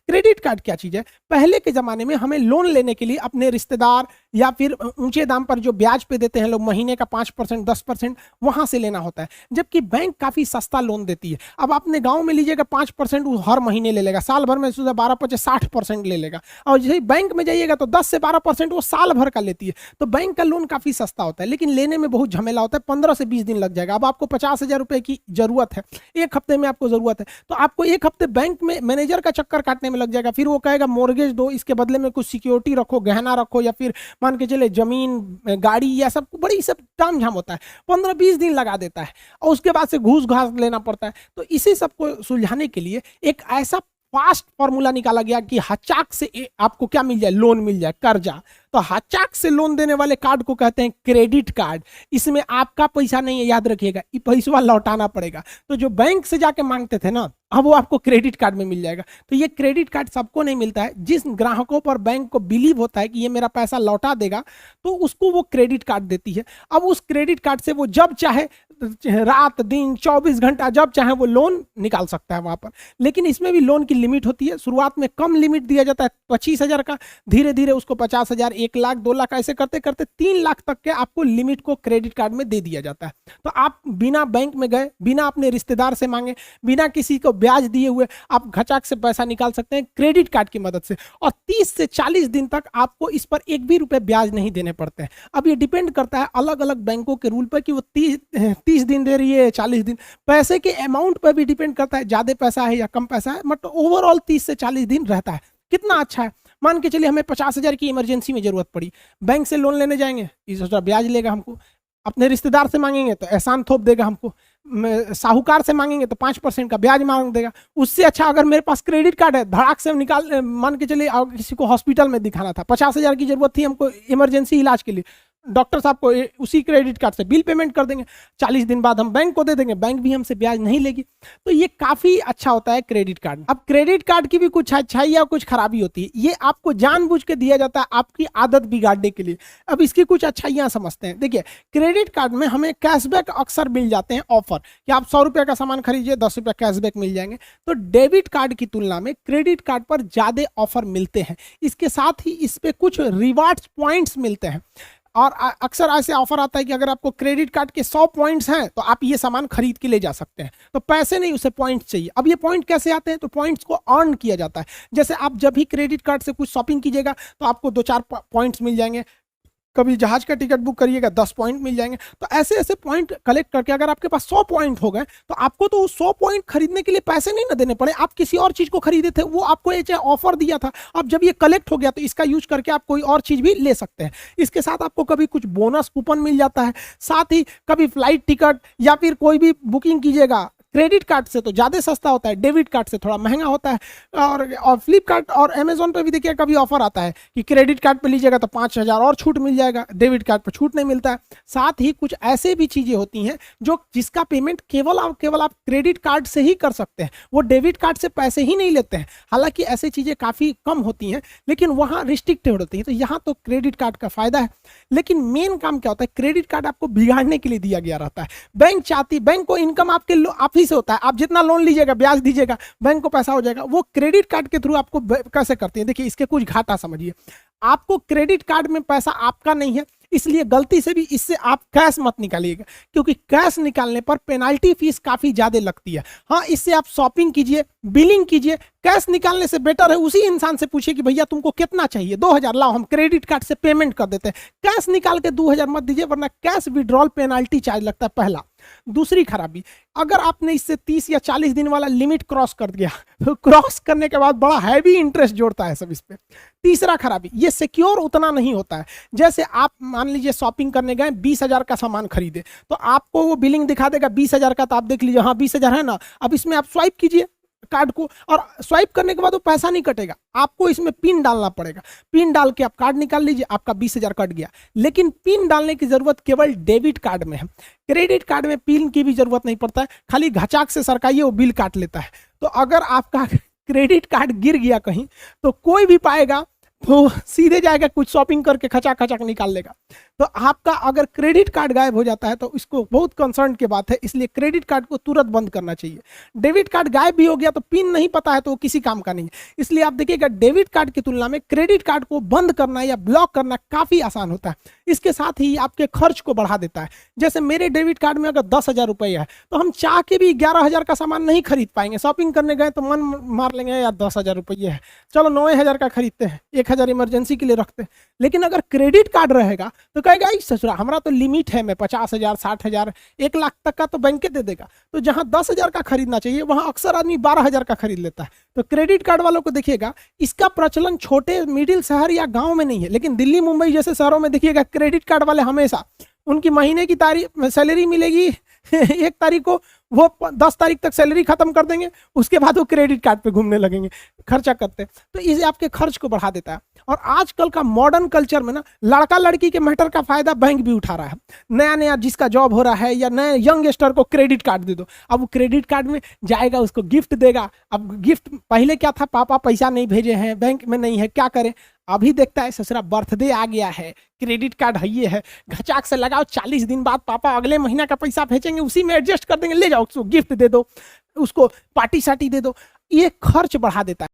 Credit card क्या चीज है? पहले के जमाने में हमें लोन लेने के लिए अपने रिश्तेदार या फिर ऊंचे दाम पर जो ब्याज पे देते हैं लोग, महीने का 5% 10%, वहां से लेना होता है, जबकि बैंक काफी सस्ता लोन देती है। अब अपने गांव में लीजिएगा 5% वो हर महीने ले लेगा, साल भर में 12-50-60% ले लेगा। और जैसे बैंक में जाइएगा तो 10 से 12% वो साल भर का लेती है। तो बैंक का लोन काफी सस्ता होता है, लेकिन लेने में बहुत झमेला होता है, 15 से 20 दिन लग जाएगा। अब आपको 50,000 रुपए की जरूरत है, एक हफ्ते में आपको जरूरत है, तो आपको एक हफ्ते बैंक में मैनेजर का चक्कर काटने में लग जाएगा। फिर वो कहेगा मोर्गेज दो, इसके बदले में कुछ सिक्योरिटी रखो, गहना रखो, या फिर मान के चले जमीन, गाड़ी, या सब बड़ी सब ताम झाम होता है, 15-20 दिन लगा देता है, और उसके बाद से घूस घास लेना पड़ता है। तो इसी सबको सुलझाने के लिए एक ऐसा फास्ट फॉर्मूला निकाला गया कि हचाक से आपको क्या मिल जाए, लोन मिल जाए, कर्जा। तो हचाक से लोन देने वाले कार्ड को कहते हैं क्रेडिट कार्ड। इसमें आपका पैसा नहीं है, याद रखिएगा, ये पैसा लौटाना पड़ेगा। तो जो बैंक से जाके मांगते थे ना, अब वो आपको क्रेडिट कार्ड में मिल जाएगा। तो ये क्रेडिट कार्ड सबको नहीं मिलता है। जिस ग्राहकों पर बैंक को बिलीव होता है कि ये मेरा पैसा लौटा देगा, तो उसको वो क्रेडिट कार्ड देती है। अब उस क्रेडिट कार्ड से वो जब चाहे, रात दिन 24 घंटा जब चाहे वो लोन निकाल सकता है वहां पर। लेकिन इसमें भी लोन की लिमिट होती है। शुरुआत में कम लिमिट दिया जाता है 25,000 का, धीरे धीरे उसको 50,000, 1 लाख, 2 लाख, ऐसे करते करते 3 लाख तक के आपको लिमिट को क्रेडिट कार्ड में दे दिया जाता है। तो आप बिना बैंक में गए, बिना अपने रिश्तेदार से मांगे, बिना किसी को ब्याज दिए हुए आप घचाक से पैसा निकाल सकते हैं क्रेडिट कार्ड की मदद से। और 30 से 40 दिन तक आपको इस पर एक भी रुपए ब्याज नहीं देने पड़ते हैं। अब ये डिपेंड करता है अलग अलग बैंकों के रूल पर कि वो 30 दिन दे रही है, 40 दिन। पैसे के अमाउंट पर भी डिपेंड करता है, ज्यादा पैसा है या कम पैसा है, बट ओवरऑल 30 से 40 दिन रहता है। कितना अच्छा है। मान के चलिए हमें 50,000 की इमरजेंसी में जरूरत पड़ी, बैंक से लोन लेने जाएंगे, इसका ब्याज लेगा हमको। अपने रिश्तेदार से मांगेंगे तो एहसान थोप देगा हमको। साहूकार से मांगेंगे तो 5% का ब्याज मांग देगा। उससे अच्छा अगर मेरे पास क्रेडिट कार्ड है, धड़ाक से निकाल, मान के चलिए किसी को हॉस्पिटल में दिखाना था, 50,000 की जरूरत थी हमको इमरजेंसी इलाज के लिए, डॉक्टर साहब को उसी क्रेडिट कार्ड से बिल पेमेंट कर देंगे, 40 दिन बाद हम बैंक को दे देंगे, बैंक भी हमसे ब्याज नहीं लेगी। तो ये काफी अच्छा होता है क्रेडिट कार्ड। अब क्रेडिट कार्ड की भी कुछ अच्छाई और कुछ खराबी होती है। ये आपको जानबूझ के दिया जाता है आपकी आदत बिगाड़ने के लिए। अब इसकी कुछ अच्छाइयां समझते हैं। देखिए, क्रेडिट कार्ड में हमें कैशबैक अक्सर मिल जाते हैं, ऑफर कि आप 100 रुपये का सामान खरीदिए, 10 रुपये कैशबैक मिल जाएंगे। तो डेबिट कार्ड की तुलना में क्रेडिट कार्ड पर ज्यादा ऑफर मिलते हैं। इसके साथ ही इस पे कुछ रिवार्ड्स पॉइंट्स मिलते हैं। और अक्सर ऐसे ऑफर आता है कि अगर आपको क्रेडिट कार्ड के 100 पॉइंट्स हैं तो आप ये सामान खरीद के ले जा सकते हैं। तो पैसे नहीं, उसे पॉइंट्स चाहिए। अब ये पॉइंट कैसे आते हैं? तो पॉइंट्स को अर्न किया जाता है। जैसे आप जब भी क्रेडिट कार्ड से कुछ शॉपिंग कीजिएगा तो आपको 2-4 पॉइंट्स मिल जाएंगे। कभी जहाज का टिकट बुक करिएगा 10 पॉइंट मिल जाएंगे। तो ऐसे ऐसे पॉइंट कलेक्ट करके अगर आपके पास 100 पॉइंट हो गए तो आपको तो 100 पॉइंट खरीदने के लिए पैसे नहीं ना देने पड़े। आप किसी और चीज को खरीदे थे, वो आपको ये ऑफर दिया था, अब जब ये कलेक्ट हो गया तो इसका यूज करके आप कोई और चीज भी ले सकते हैं। इसके साथ आपको कभी कुछ बोनस कूपन मिल जाता है, साथ ही कभी फ्लाइट टिकट या फिर कोई भी बुकिंग कीजिएगा क्रेडिट कार्ड से तो ज़्यादा सस्ता होता है, डेबिट कार्ड से थोड़ा महंगा होता है। और फ्लिपकार्ट और अमेजोन पे भी देखिए कभी ऑफर आता है कि क्रेडिट कार्ड पे लीजिएगा तो 5,000 और छूट मिल जाएगा, डेबिट कार्ड पे छूट नहीं मिलता है। साथ ही कुछ ऐसे भी चीज़ें होती हैं जो जिसका पेमेंट केवल आप क्रेडिट कार्ड से ही कर सकते हैं, वो डेबिट कार्ड से पैसे ही नहीं लेते हैं। हालांकि ऐसी चीज़ें काफ़ी कम होती हैं लेकिन वहाँ रिस्ट्रिक्टेड होती है। तो यहाँ तो क्रेडिट कार्ड का फायदा है। लेकिन मेन काम क्या होता है, क्रेडिट कार्ड आपको बिगाड़ने के लिए दिया गया रहता है। बैंक को इनकम आप ही से होता है। आप जितना लोन लीजिएगा, ब्याज दीजिएगा, बैंक को पैसा हो जाएगा। वो क्रेडिट कार्ड के थ्रू आपको कैसे करते हैं, देखिए इसके कुछ घाटा समझिए। आपको क्रेडिट कार्ड में पैसा आपका नहीं है, इसलिए गलती से भी इससे आप कैश मत निकालिएगा, क्योंकि कैश निकालने पर पेनाल्टी फीस काफी ज्यादा लगती है। हाँ, इससे आप शॉपिंग कीजिए, बिलिंग कीजिए। कैश निकालने से बेटर है उसी इंसान से पूछिए कि भैया तुमको कितना चाहिए, 2,000 लाओ, हम क्रेडिट कार्ड से पेमेंट कर देते हैं। कैश निकाल के 2,000 मत दीजिए, वरना कैश विड्रॉल पेनाल्टी चार्ज लगता है, पहला। दूसरी खराबी, अगर आपने इससे 30 या 40 दिन वाला लिमिट क्रॉस कर दिया तो क्रॉस करने के बाद बड़ा हैवी इंटरेस्ट जोड़ता है सब इस पे। तीसरा खराबी, ये सिक्योर उतना नहीं होता है। जैसे आप मान लीजिए शॉपिंग करने गए, 20,000 का सामान खरीदे, तो आपको वो बिलिंग दिखा देगा 20,000 का, तो आप देख लीजिए हाँ 20,000 है ना। अब इसमें आप स्वाइप कीजिए कार्ड को, और स्वाइप करने के बाद वो पैसा नहीं कटेगा, आपको इसमें पिन डालना पड़ेगा। पिन डाल के आप कार्ड निकाल लीजिए, आपका 20,000 कट गया। लेकिन पिन डालने की जरूरत केवल डेबिट कार्ड में है। क्रेडिट कार्ड में पिन की भी जरूरत नहीं पड़ता है, खाली घचाक से सरकाइए, वो बिल काट लेता है। तो अगर आपका क्रेडिट कार्ड गिर गया कहीं तो कोई भी पाएगा तो सीधे जाएगा कुछ शॉपिंग करके खचाक खचाक निकाल लेगा। तो आपका अगर क्रेडिट कार्ड गायब हो जाता है तो इसको बहुत कंसर्न की बात है, इसलिए क्रेडिट कार्ड को तुरंत बंद करना चाहिए। डेबिट कार्ड गायब भी हो गया तो पिन नहीं पता है तो वो किसी काम का नहीं है, इसलिए आप देखिएगा डेबिट कार्ड की तुलना में क्रेडिट कार्ड को बंद करना या ब्लॉक करना काफी आसान होता है। इसके साथ ही आपके खर्च को बढ़ा देता है। जैसे मेरे डेबिट कार्ड में अगर 10,000 रुपये है तो हम चाह के भी 11,000 का सामान नहीं खरीद पाएंगे। शॉपिंग करने गए तो मन मार लेंगे यार 10,000 रुपये है, चलो 9,000 का खरीदते हैं, 1,000 इमरजेंसी के लिए रखते हैं। लेकिन अगर क्रेडिट कार्ड रहेगा तो कहेगा ससुरा हमारा तो लिमिट है, मैं 50,000 60,000 1 लाख तक का तो बैंक दे देगा। तो जहां 10,000 का खरीदना चाहिए वहां अक्सर आदमी 12,000 का खरीद लेता है। तो क्रेडिट कार्ड वालों को देखिएगा इसका प्रचलन छोटे मिडिल शहर या गांव में नहीं है, लेकिन दिल्ली मुंबई जैसे शहरों में देखिएगा क्रेडिट कार्ड वाले हमेशा उनकी महीने की तारीख सैलरी मिलेगी 1 तारीख को, वो 10 तारीख तक सैलरी खत्म कर देंगे, उसके बाद वो क्रेडिट कार्ड पे घूमने लगेंगे, खर्चा करते हैं। तो इसे आपके खर्च को बढ़ा देता है। और आजकल का मॉडर्न कल्चर में ना लड़का लड़की के मैटर का फायदा बैंक भी उठा रहा है। नया नया जिसका जॉब हो रहा है या नए यंगस्टर को क्रेडिट कार्ड दे दो, अब वो क्रेडिट कार्ड में जाएगा, उसको गिफ्ट देगा। अब गिफ्ट पहले क्या था, पापा पैसा नहीं भेजे हैं, बैंक में नहीं है, क्या करें। अभी देखता है ससुरा बर्थडे आ गया है, क्रेडिट कार्ड है ये है, घचाक से लगाओ, 40 दिन बाद पापा अगले महीना का पैसा भेजेंगे, उसी में एडजस्ट कर देंगे, ले जाओ, उसको गिफ्ट दे दो, उसको पार्टी साटी दे दो। ये खर्च बढ़ा देता है।